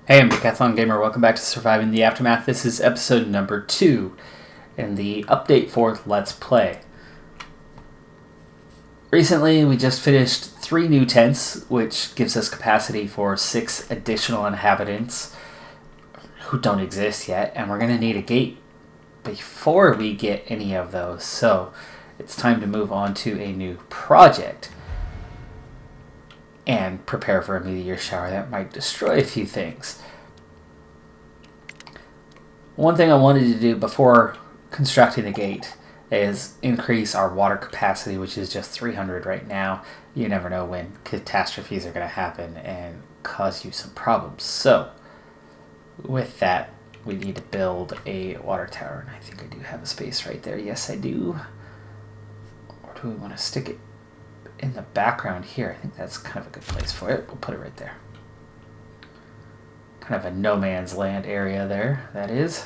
Hey, I'm Decathlon Gamer. Welcome back to Surviving the Aftermath. This is episode number 2 in the update for Let's Play. Recently, we just finished 3 new tents, which gives us capacity for 6 additional inhabitants who don't exist yet, and we're going to need a gate before we get any of those. So, it's time to move on to a new project and prepare for a meteor shower that might destroy a few things. One thing I wanted to do before constructing the gate is increase our water capacity, which is just 300 right now. You never know when catastrophes are going to happen and cause you some problems. So, with that, we need to build a water tower, and I think I do have a space right there. Yes, I do. Or do we want to stick it in the background here? I think that's kind of a good place for it. We'll put it right there. Kind of a no man's land area there, that is.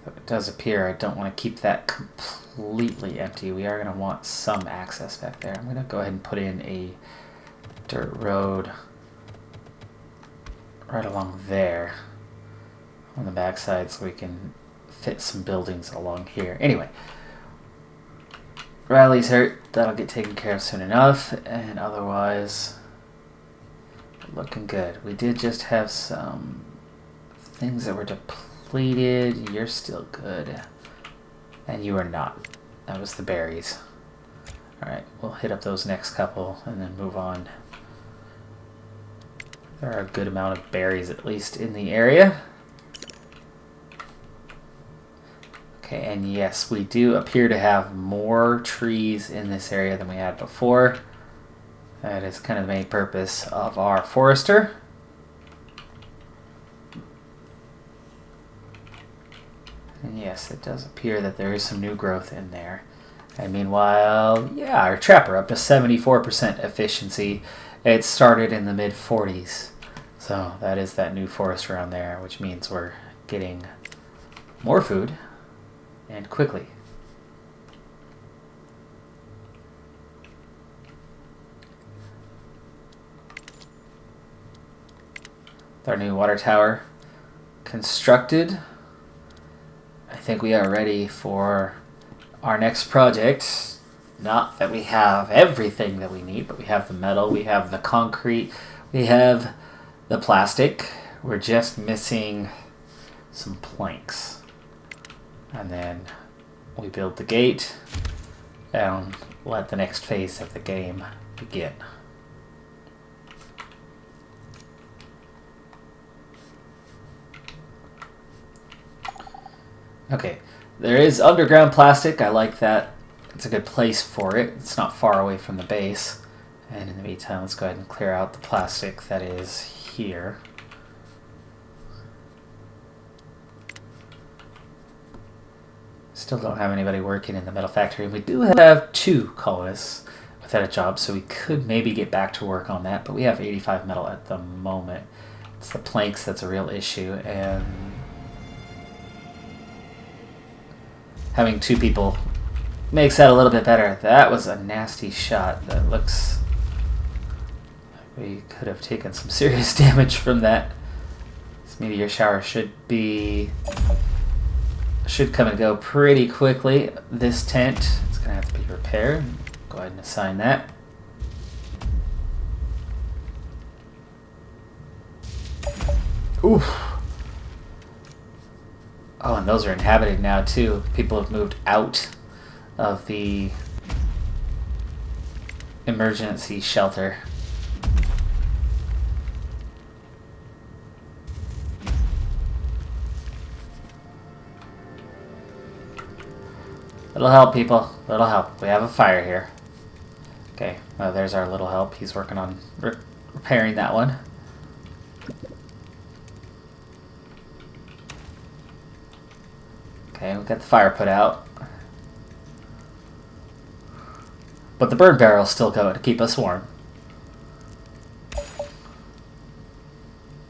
But it does appear I don't want to keep that completely empty. We are going to want some access back there. I'm going to go ahead and put in a dirt road right along there on the backside so we can fit some buildings along here. Anyway, Riley's hurt. That'll get taken care of soon enough, and otherwise looking good. We did just have some things that were depleted. You're still good, and you are not. That was the berries. Alright, we'll hit up those next couple and then move on. There are a good amount of berries, at least in the area. Okay, and yes, we do appear to have more trees in this area than we had before. That is kind of the main purpose of our forester. And yes, it does appear that there is some new growth in there. And meanwhile, yeah, our trapper up to 74% efficiency. It started in the mid-40s. So that is that new forest around there, which means we're getting more food. And quickly. With our new water tower constructed, I think we are ready for our next project. Not that we have everything that we need, but we have the metal, we have the concrete, we have the plastic. We're just missing some planks. And then we build the gate and let the next phase of the game begin. Okay, there is underground plastic. I like that. It's a good place for it. It's not far away from the base. And in the meantime, let's go ahead and clear out the plastic that is here. Still don't have anybody working in the metal factory. We do have 2 colonists without a job, so we could maybe get back to work on that, but we have 85 metal at the moment. It's the planks that's a real issue, and having 2 people makes that a little bit better. That was a nasty shot. That looks like we could have taken some serious damage from that. This meteor shower should come and go pretty quickly. This tent is going to have to be repaired. Go ahead and assign that. Oof. Oh, and those are inhabited now too. People have moved out of the emergency shelter. Little help, people. Little help. We have a fire here. Okay, well, there's our little help. He's working on repairing that one. Okay, we've got the fire put out. But the burn barrel's still going to keep us warm.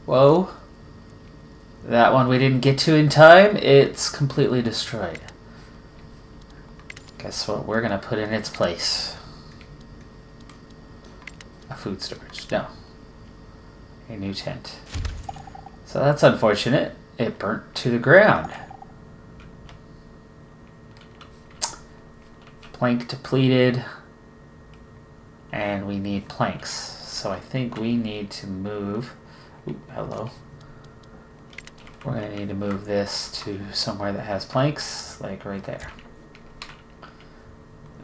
Whoa. That one we didn't get to in time. It's completely destroyed. Guess what we're gonna put in its place? A food storage. No. A new tent. So that's unfortunate. It burnt to the ground. Plank depleted. And we need planks. So I think we need to move... Ooh, hello. We're going to need to move this to somewhere that has planks, like right there.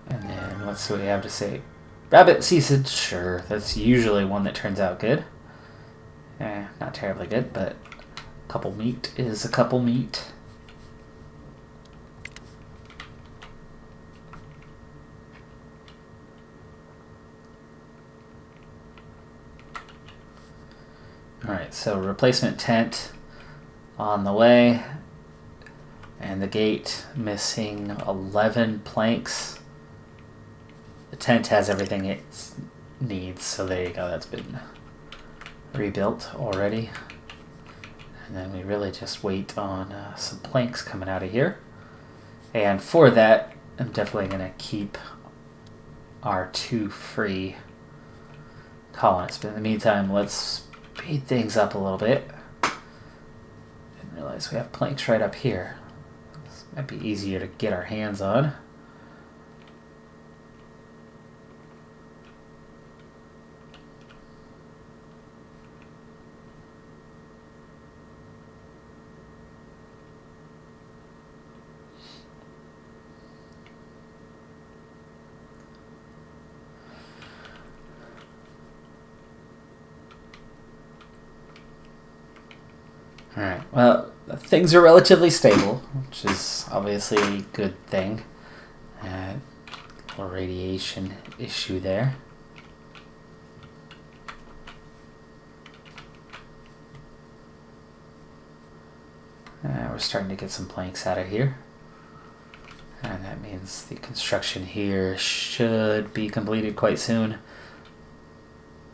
And then let's see what we have to say. Rabbit season, sure. That's usually one that turns out good. Not terribly good, but a couple meat is a couple meat. Alright, so replacement tent on the way, and the gate missing 11 planks. The tent has everything it needs, so there you go, that's been rebuilt already. And then we really just wait on some planks coming out of here. And for that, I'm definitely going to keep our 2 free colonists. But in the meantime, let's speed things up a little bit. Didn't realize we have planks right up here. This might be easier to get our hands on. Alright, well, things are relatively stable, which is obviously a good thing. Little radiation issue there. We're starting to get some planks out of here. And that means the construction here should be completed quite soon.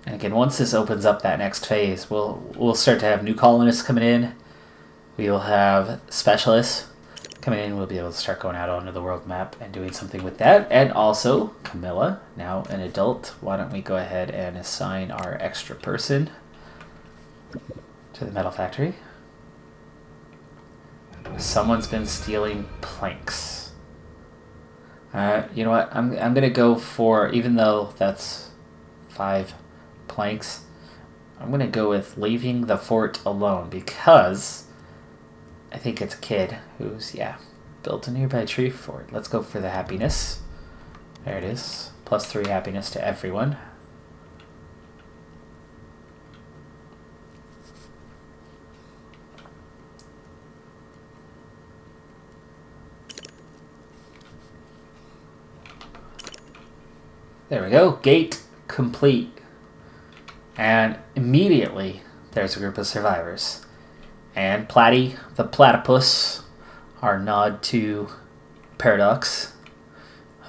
And again, once this opens up that next phase, we'll start to have new colonists coming in. We will have specialists coming in. We'll be able to start going out onto the world map and doing something with that. And also, Camilla, now an adult. Why don't we go ahead and assign our extra person to the metal factory? Someone's been stealing planks. You know what? I'm gonna go for, even though that's 5 planks, I'm gonna go with leaving the fort alone because I think it's a kid who's built a nearby tree fort. Let's go for the happiness. There it is. +3 happiness to everyone. There we go. Gate complete. And immediately there's a group of survivors. And Platy, the platypus, our nod to Paradox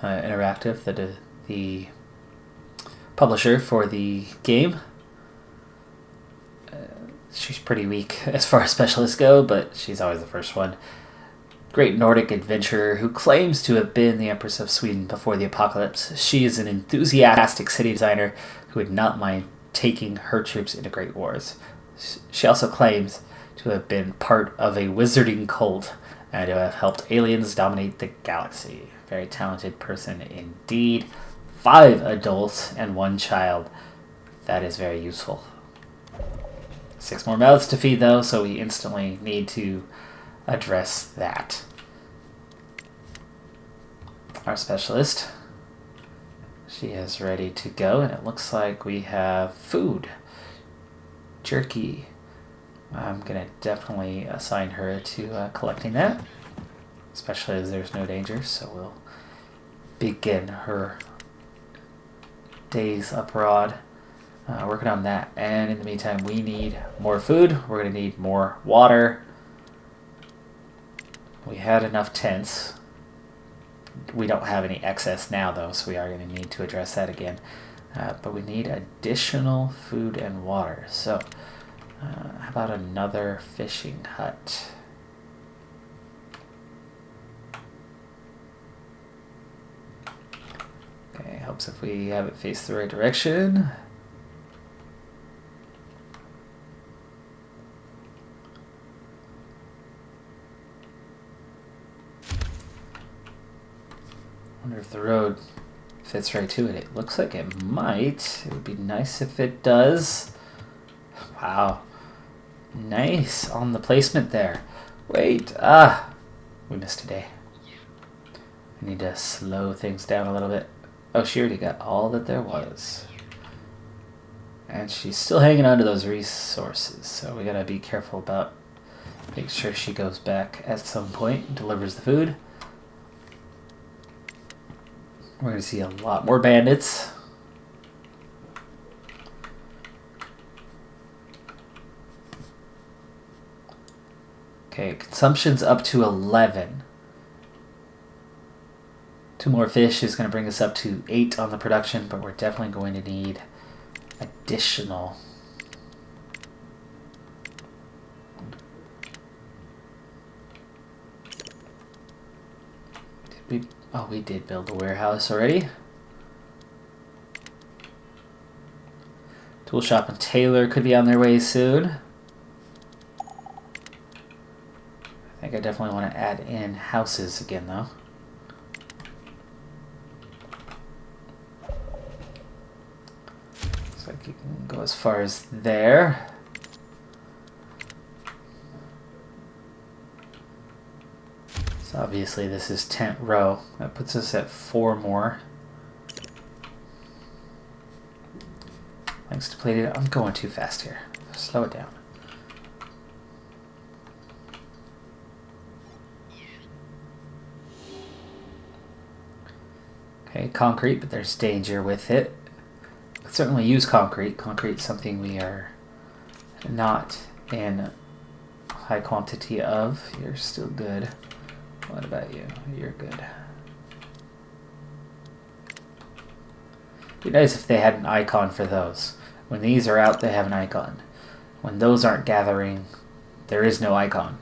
Interactive, the publisher for the game. She's pretty weak as far as specialists go, but she's always the first one. Great Nordic adventurer who claims to have been the Empress of Sweden before the apocalypse. She is an enthusiastic city designer who would not mind taking her troops into great wars. She also claims to have been part of a wizarding cult and to have helped aliens dominate the galaxy. Very talented person indeed. 5 adults and 1 child. That is very useful. 6 more mouths to feed though, so we instantly need to address that. Our specialist, she is ready to go, and it looks like we have food. Jerky. I'm gonna definitely assign her to collecting that, especially as there's no danger, so we'll begin her days abroad working on that. And in the meantime, we need more food. We're gonna need more water. We had enough tents. We don't have any excess now, though, so we are going to need to address that again. But we need additional food and water. So, how about another fishing hut? Helps if we have it face the right direction. Wonder if the road fits right to it. It looks like it might. It would be nice if it does. Wow. Nice on the placement there. Wait. We missed a day. I need to slow things down a little bit. Oh, she already got all that there was. And she's still hanging on to those resources. So we gotta be careful about making sure she goes back at some point and delivers the food. We're going to see a lot more bandits. Okay, consumption's up to 11. 2 more fish is going to bring us up to 8 on the production, but we're definitely going to need additional. We did build a warehouse already. Tool shop and tailor could be on their way soon. I think I definitely want to add in houses again though. Looks like you can go as far as there. So obviously this is tent row. That puts us at 4 more. Thanks to plated. I'm going too fast here. Slow it down. Okay, concrete, but there's danger with it. Could certainly use concrete. Concrete's something we are not in high quantity of. You're still good. What about you? You're good. Be nice if they had an icon for those. When these are out, they have an icon. When those aren't gathering, there is no icon.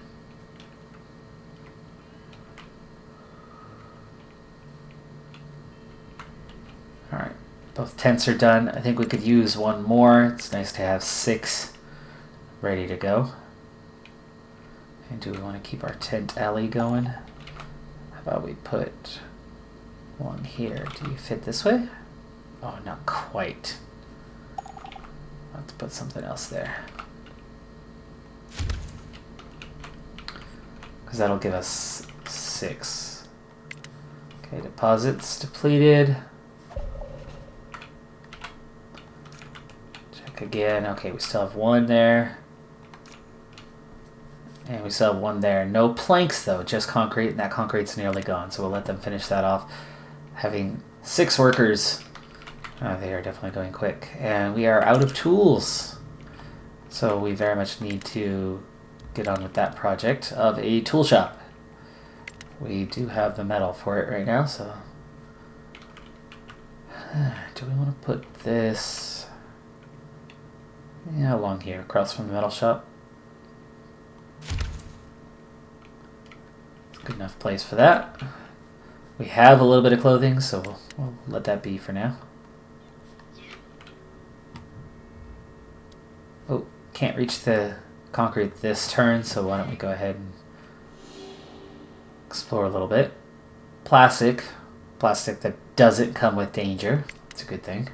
Alright, both tents are done. I think we could use one more. It's nice to have 6 ready to go. And do we want to keep our tent alley going? How about we put one here? Do you fit this way? Oh, not quite. I'll have to put something else there. Because that'll give us 6. Okay, deposits depleted. Check again. Okay, we still have 1 there. And we still have 1 there. No planks though, just concrete, and that concrete's nearly gone. So we'll let them finish that off. Having 6 workers, they are definitely going quick. And we are out of tools. So we very much need to get on with that project of a tool shop. We do have the metal for it right now, so. Do we want to put this along here, across from the metal shop? Good enough place for that. We have a little bit of clothing, so we'll let that be for now. Oh, can't reach the concrete this turn, so why don't we go ahead and explore a little bit. Plastic that doesn't come with danger. It's a good thing.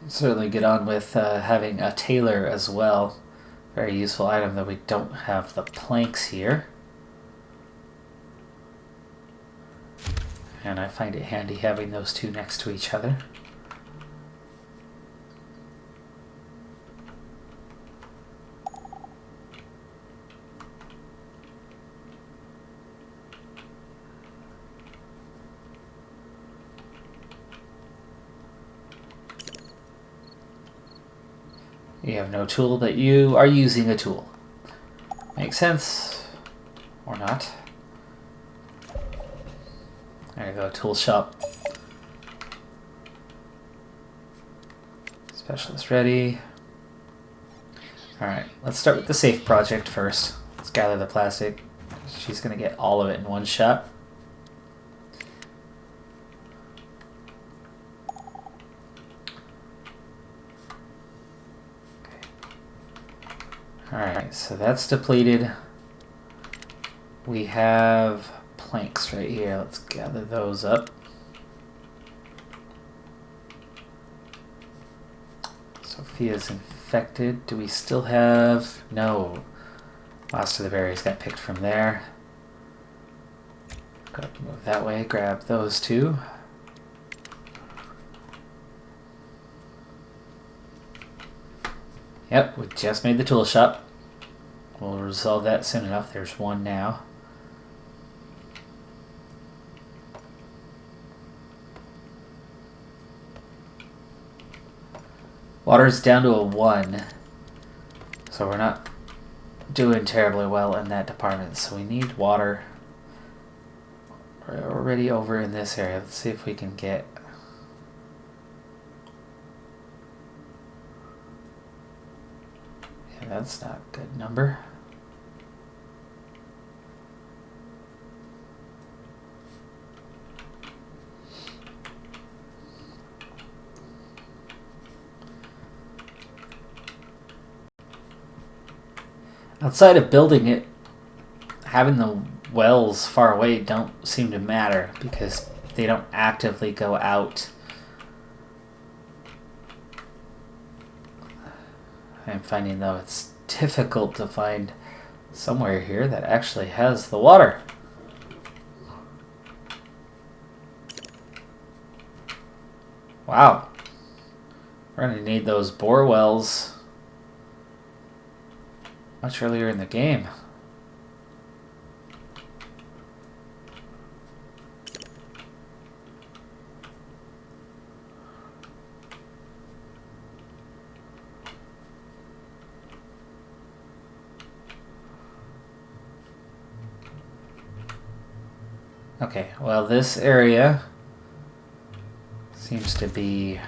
Certainly get on with having a tailor as well. Very useful item, though we don't have the planks here. And I find it handy having those 2 next to each other. You have no tool, but you are using a tool. Makes sense. Or not. There you go, tool shop. Specialist ready. Alright, let's start with the safe project first. Let's gather the plastic. She's going to get all of it in one shot. Alright, so that's depleted. We have planks right here. Let's gather those up. Sophia's infected. Do we still have... No. Last of the berries got picked from there. Gotta move that way. Grab those two. Yep, we just made the tool shop. We'll resolve that soon enough. There's one now. Water's down to a 1. So we're not doing terribly well in that department. So we need water. We're already over in this area. Let's see if we can get... Yeah, that's not a good number. Outside of building it, having the wells far away don't seem to matter because they don't actively go out. I'm finding though it's difficult to find somewhere here that actually has the water. Wow. We're going to need those bore wells much earlier in the game. Okay, well this area seems to be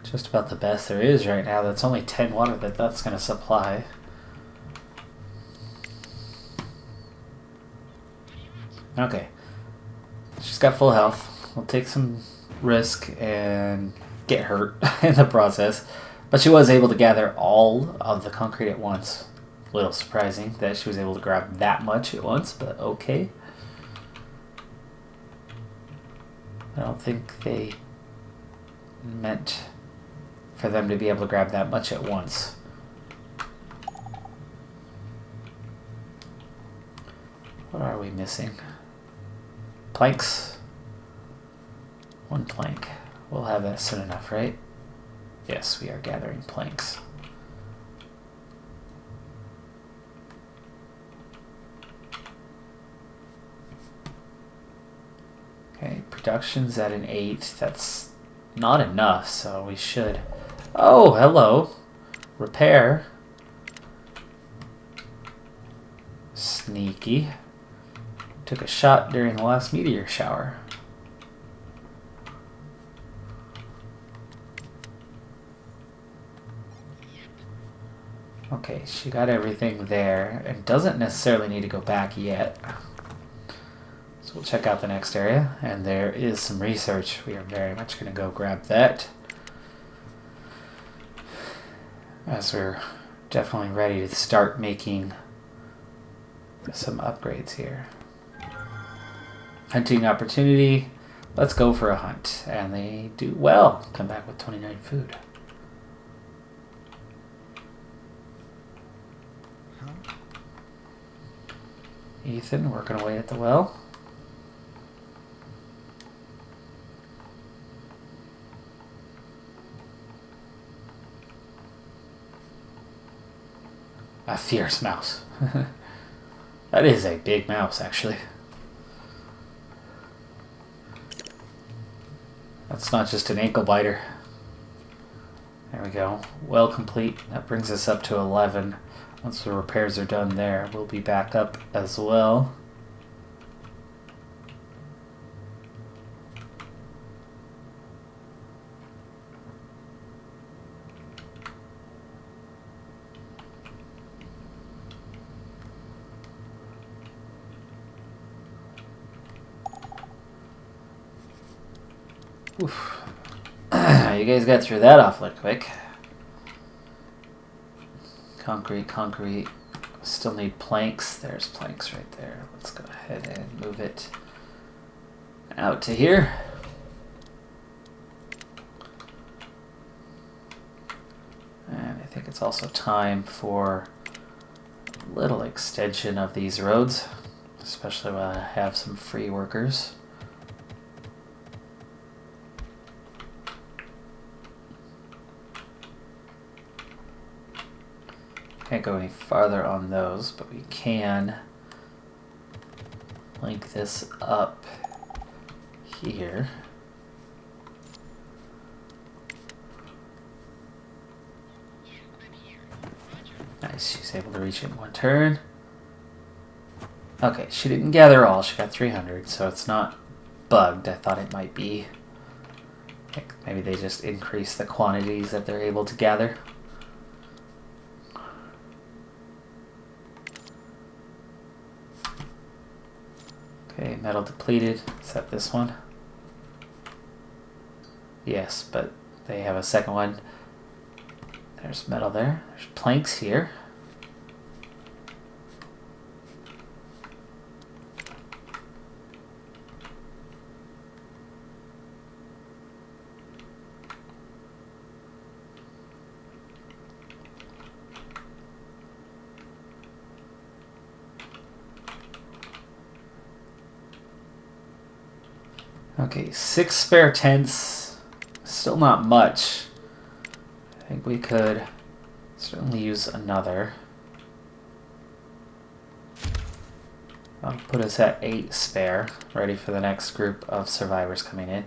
just about the best there is right now. That's only 10 water that's going to supply. Okay. She's got full health. We'll take some risk and get hurt in the process. But she was able to gather all of the concrete at once. A little surprising that she was able to grab that much at once, but okay. I don't think they meant for them to be able to grab that much at once. What are we missing? Planks. 1 plank. We'll have that soon enough, right? Yes, we are gathering planks. Okay, production's at an 8. That's not enough, so we should... Oh, hello. Repair. Sneaky. Took a shot during the last meteor shower. Okay, she got everything there and doesn't necessarily need to go back yet. So we'll check out the next area, and there is some research. We are very much going to go grab that, as we're definitely ready to start making some upgrades here. Hunting opportunity. Let's go for a hunt. And they do well. Come back with 29 food. Ethan working away at the well. A fierce mouse. That is a big mouse, actually. That's not just an ankle biter. There we go. Well complete. That brings us up to 11. Once the repairs are done there, we'll be back up as well. Oof. You guys got through that awfully quick. Concrete, concrete. Still need planks. There's planks right there. Let's go ahead and move it out to here. And I think it's also time for a little extension of these roads, especially when I have some free workers. Can't go any farther on those, but we can link this up here. Nice, she's able to reach it in one turn. Okay, she didn't gather all, she got 300, so it's not bugged. I thought it might be. Like maybe they just increase the quantities that they're able to gather. Okay, metal depleted. Is that this one? Yes, but they have a second one. There's metal there. There's planks here. Okay, 6 spare tents. Still not much. I think we could certainly use another. That'll put us at 8 spare, ready for the next group of survivors coming in.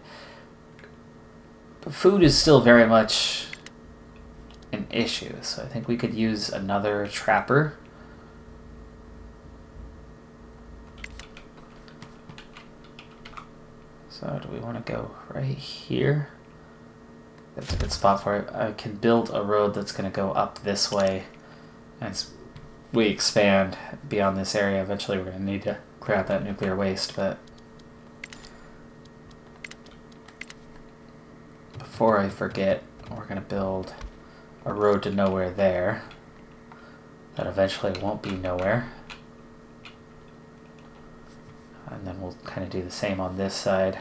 But food is still very much an issue, so I think we could use another trapper. So do we want to go right here? That's a good spot for it. I can build a road that's going to go up this way. As we expand beyond this area, eventually we're going to need to grab that nuclear waste, but before I forget, we're going to build a road to nowhere there. That eventually won't be nowhere. And then we'll kind of do the same on this side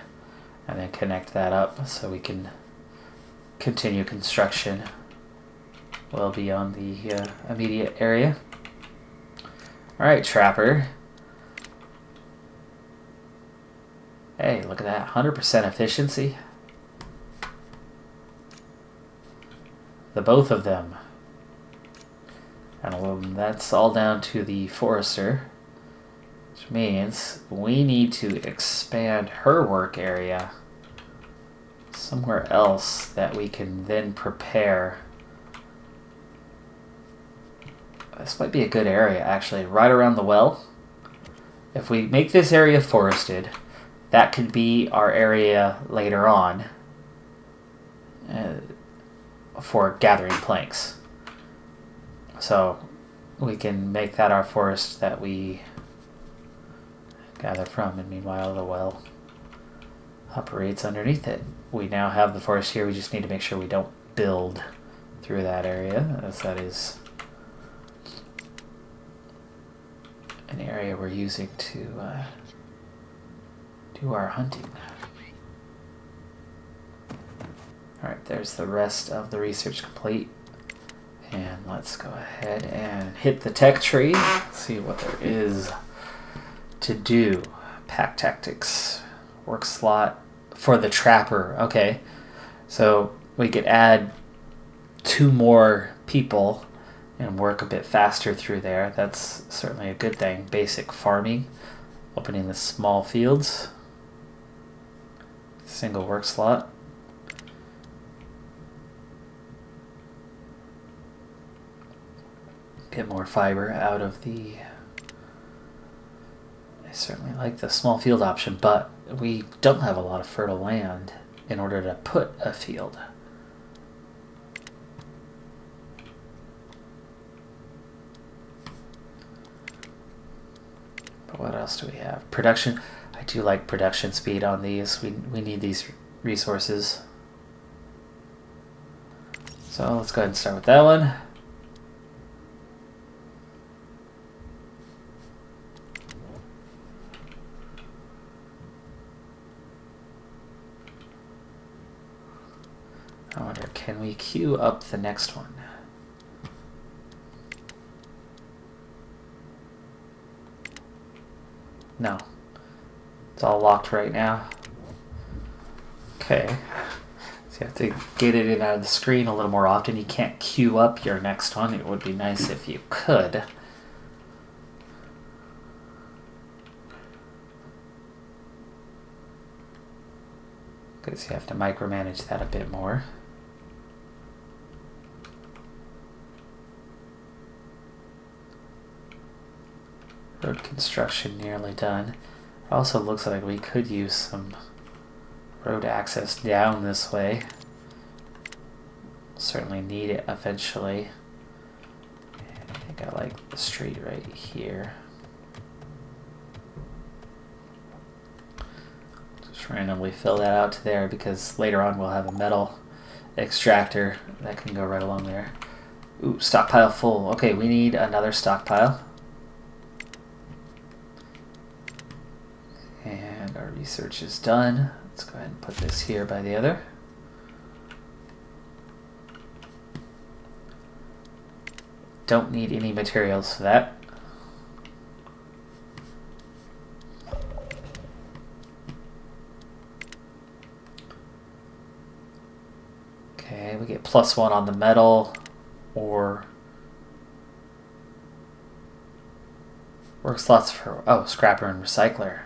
and then connect that up so we can continue construction well beyond the immediate area. Alright, Trapper. Hey, look at that, 100% efficiency. The both of them. And that's all down to the Forester. Which means we need to expand her work area somewhere else that we can then prepare. This might be a good area, actually, right around the well. If we make this area forested, that could be our area later on for gathering planks. So we can make that our forest that we gather from, and meanwhile the well operates underneath it. We now have the forest here, we just need to make sure we don't build through that area, as that is an area we're using to do our hunting. Alright, there's the rest of the research complete. And let's go ahead and hit the tech tree, see what there is to do. Pack tactics, work slot for the trapper. Okay, so we could add 2 more people and work a bit faster through there. That's certainly a good thing. Basic farming, opening the small fields, single work slot. Get more fiber out of the... I certainly like the small field option, but we don't have a lot of fertile land in order to put a field. But what else do we have? Production. I do like production speed on these. We need these resources. So let's go ahead and start with that one. I wonder, can we queue up the next one? No. It's all locked right now. Okay. So you have to get it in out of the screen a little more often. You can't queue up your next one. It would be nice if you could. Because you have to micromanage that a bit more. Road construction nearly done. It also looks like we could use some road access down this way. Certainly need it eventually. I think I like the street right here. Just randomly fill that out to there because later on we'll have a metal extractor that can go right along there. Ooh, stockpile full. Okay, we need another stockpile. And our research is done. Let's go ahead and put this here by the other. Don't need any materials for that. Okay, we get +1 on the metal or work slots for, oh, scrapper and recycler.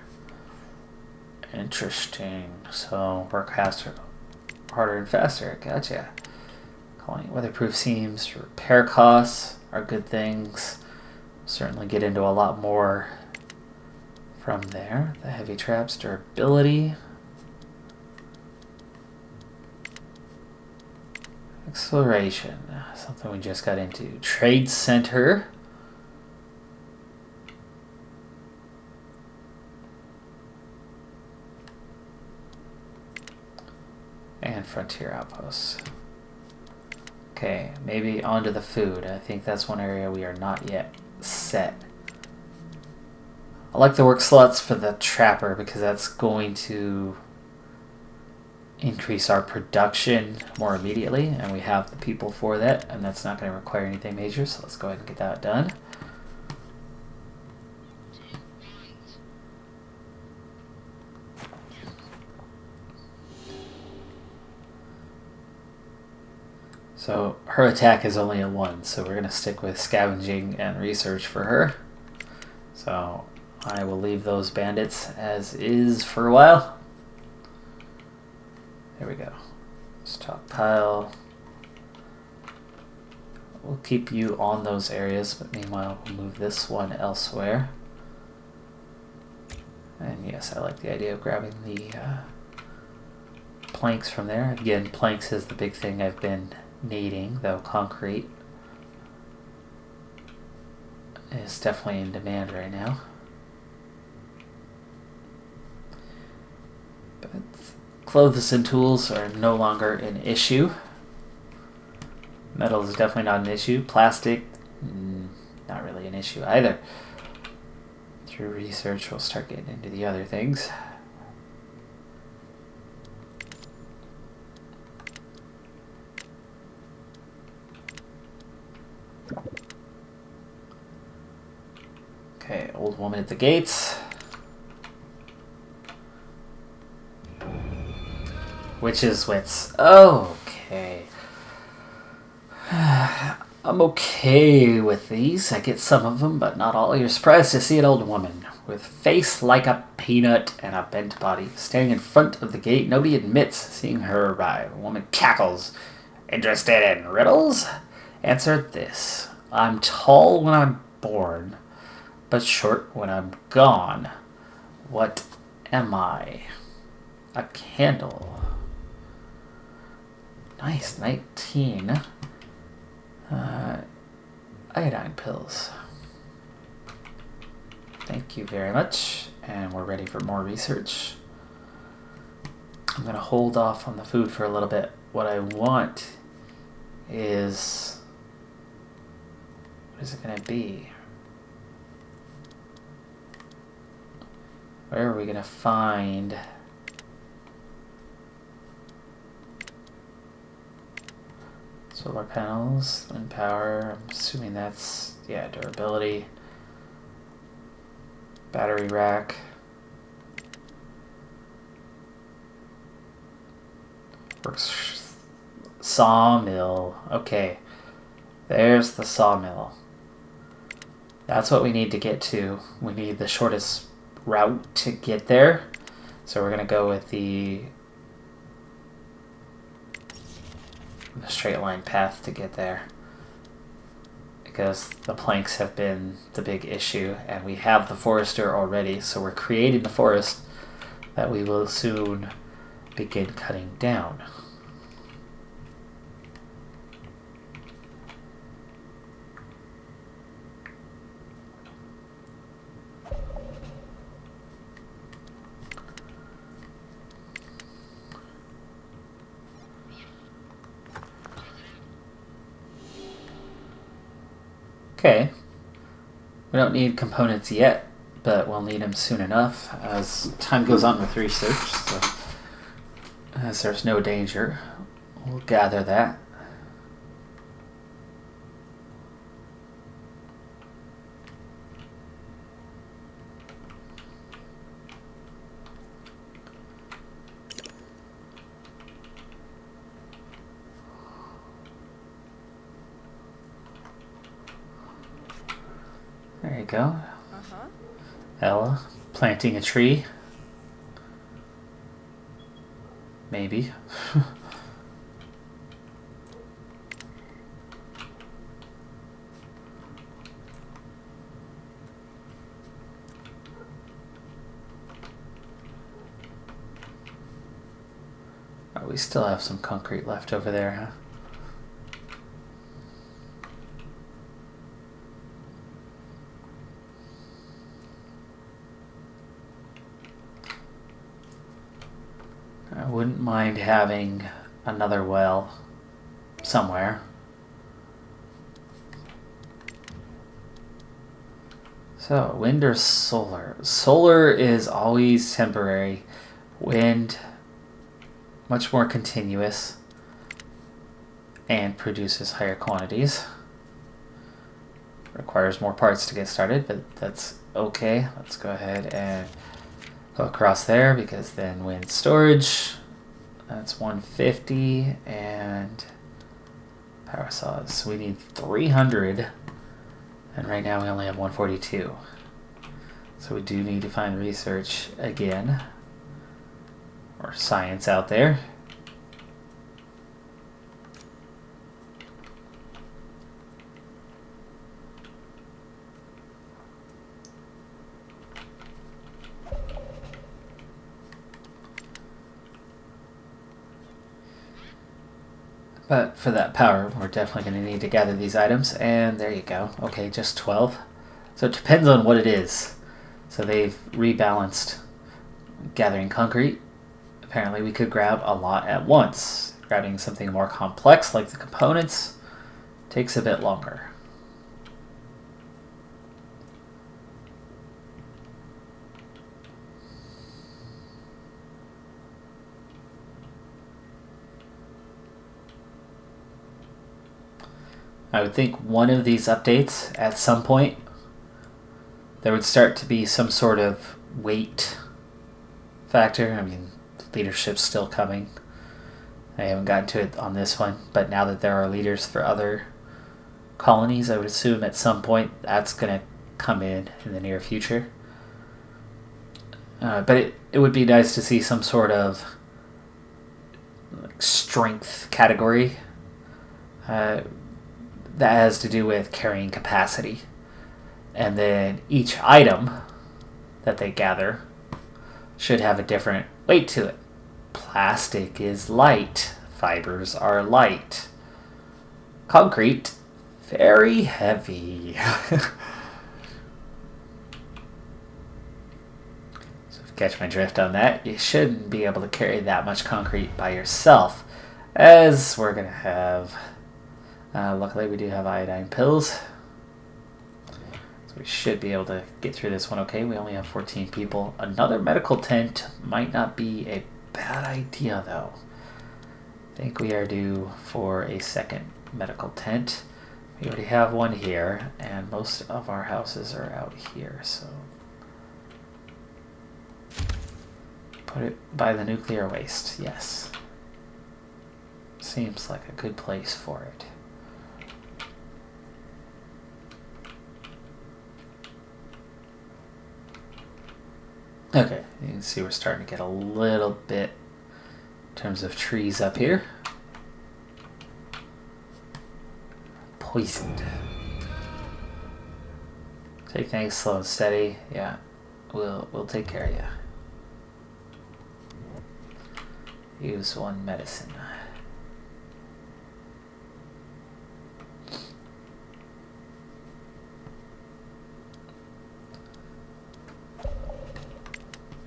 Interesting. So work faster, harder and faster. Gotcha. Calling weatherproof seams, repair costs are good things. Certainly get into a lot more from there. The heavy traps, durability. Exploration, something we just got into. Trade center. And frontier outposts. Okay, maybe onto the food. I think that's one area we are not yet set. I like the work slots for the trapper because that's going to increase our production more immediately, and we have the people for that, and that's not going to require anything major, so let's go ahead and get that done. So her attack is only a 1, so we're going to stick with scavenging and research for her. So I will leave those bandits as is for a while. There we go. Stockpile. We'll keep you on those areas, but meanwhile we'll move this one elsewhere. And yes, I like the idea of grabbing the planks from there. Again, planks is the big thing I've been needing, though concrete is definitely in demand right now. But clothes and tools are no longer an issue. Metal is definitely not an issue. Plastic, not really an issue either. Through research, we'll start getting into the other things. Okay, old woman at the gates. Witches' wits. Okay. I'm okay with these. I get some of them, but not all. You're surprised to see an old woman with face like a peanut and a bent body standing in front of the gate. Nobody admits seeing her arrive. A woman cackles. Interested in riddles? Answer this. I'm tall when I'm born, but short when I'm gone. What am I? A candle. Nice, 19. Iodine pills. Thank you very much. And we're ready for more research. I'm going to hold off on the food for a little bit. What I want is... what is it going to be? Where are we going to find... solar panels, wind power? I'm assuming that's, yeah, durability. Battery rack. Works. Sawmill. Okay. There's the sawmill. That's what we need to get to. We need the shortest route to get there. So we're going to go with the straight line path to get there. Because the planks have been the big issue. And we have the forester already. So we're creating the forest that we will soon begin cutting down. Okay, we don't need components yet, but we'll need them soon enough as time goes on with research. So, as there's no danger, we'll gather that. There you go. Ella, planting a tree. Maybe. Oh, we still have some concrete left over there, huh? I wouldn't mind having another well somewhere. So, wind or solar? Solar is always temporary. Wind, much more continuous and produces higher quantities. Requires more parts to get started, but that's okay. Let's go ahead and go across there because then wind storage, that's 150, and power saws. So we need 300, and right now we only have 142. So we do need to find research again, or science out there. But for that power, we're definitely going to need to gather these items. And there you go. Okay, just 12. So it depends on what it is. So they've rebalanced gathering concrete. Apparently we could grab a lot at once. Grabbing something more complex like the components takes a bit longer. I would think one of these updates, at some point, there would start to be some sort of weight factor. I mean, leadership's still coming. I haven't gotten to it on this one, but now that there are leaders for other colonies, I would assume at some point that's going to come in the near future. But it would be nice to see some sort of strength category that has to do with carrying capacity. And then each item that they gather should have a different weight to it. Plastic is light. Fibers are light. Concrete, very heavy. So Catch my drift on that. You shouldn't be able to carry that much concrete by yourself, as we're going to have... luckily, we do have iodine pills. So we should be able to get through this one okay. We only have 14 people. Another medical tent might not be a bad idea, though. I think we are due for a second medical tent. We already have one here, and most of our houses are out here, so... Put it by the nuclear waste, yes. Seems like a good place for it. Okay, you can see we're starting to get a little bit in terms of trees up here. Poisoned. Take things slow and steady. Yeah, we'll take care of you. Use one medicine.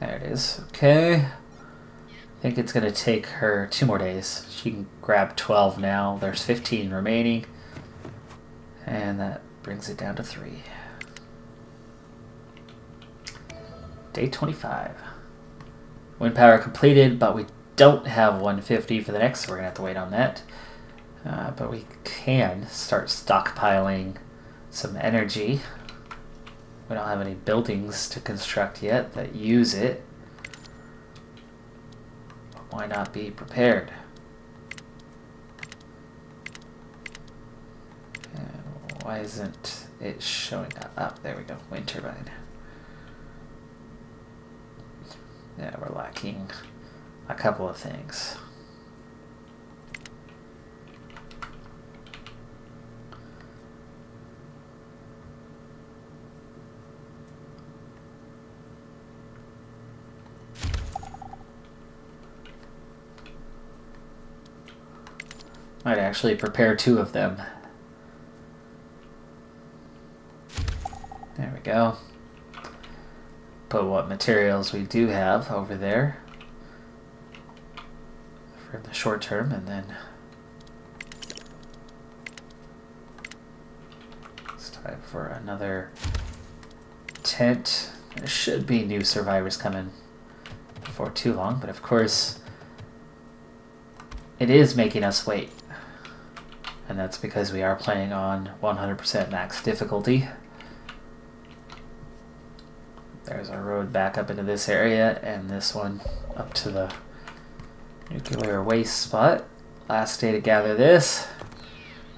There it is. Okay. I think it's going to take her 2 more days. She can grab 12 now. There's 15 remaining. And that brings it down to 3. Day 25. Wind power completed, but we don't have 150 for the next, so we're going to have to wait on that. But we can start stockpiling some energy. We don't have any buildings to construct yet that use it. Why not be prepared? And why isn't it showing up? Oh, there we go. Wind turbine. Yeah, we're lacking a couple of things. Might actually prepare 2 of them. There we go. Put what materials we do have over there for the short term, and then it's time for another tent. There should be new survivors coming before too long, but of course it is making us wait. And that's because we are playing on 100% max difficulty. There's our road back up into this area, and this one up to the nuclear waste spot. Last day to gather this.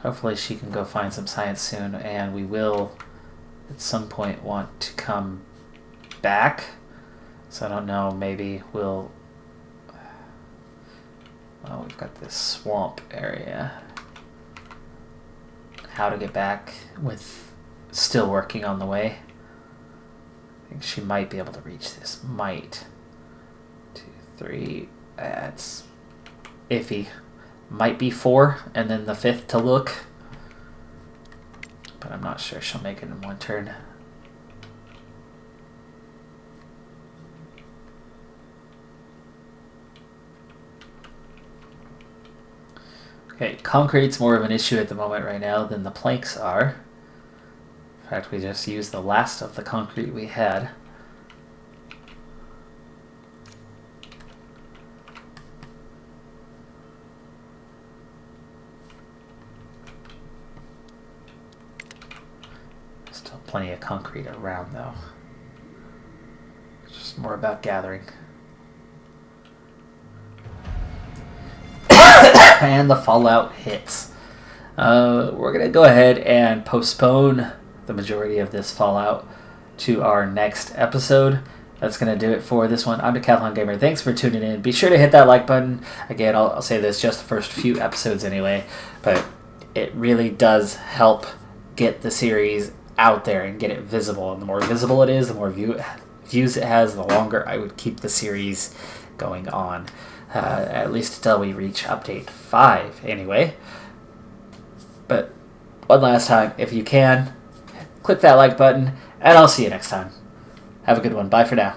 Hopefully she can go find some science soon, and we will at some point want to come back. So I don't know, maybe we'll... Well, we've got this swamp area. How to get back with still working on the way. I think she might be able to reach this. Might. 2, 3. That's iffy. Might be 4, and then the 5th to look. But I'm not sure she'll make it in 1 turn. Okay, concrete's more of an issue at the moment right now than the planks are. In fact, we just used the last of the concrete we had. Still plenty of concrete around, though. It's just more about gathering. And the fallout hits. We're going to go ahead and postpone the majority of this fallout to our next episode. That's going to do it for this one. I'm Decathlon Gamer. Thanks for tuning in. Be sure to hit that like button. Again, I'll say this just the first few episodes anyway, but it really does help get the series out there and get it visible. And the more visible it is, the more views it has, the longer I would keep the series going on. At least until we reach update 5 anyway. But one last time, if you can, click that like button, and I'll see you next time. Have a good one. Bye for now.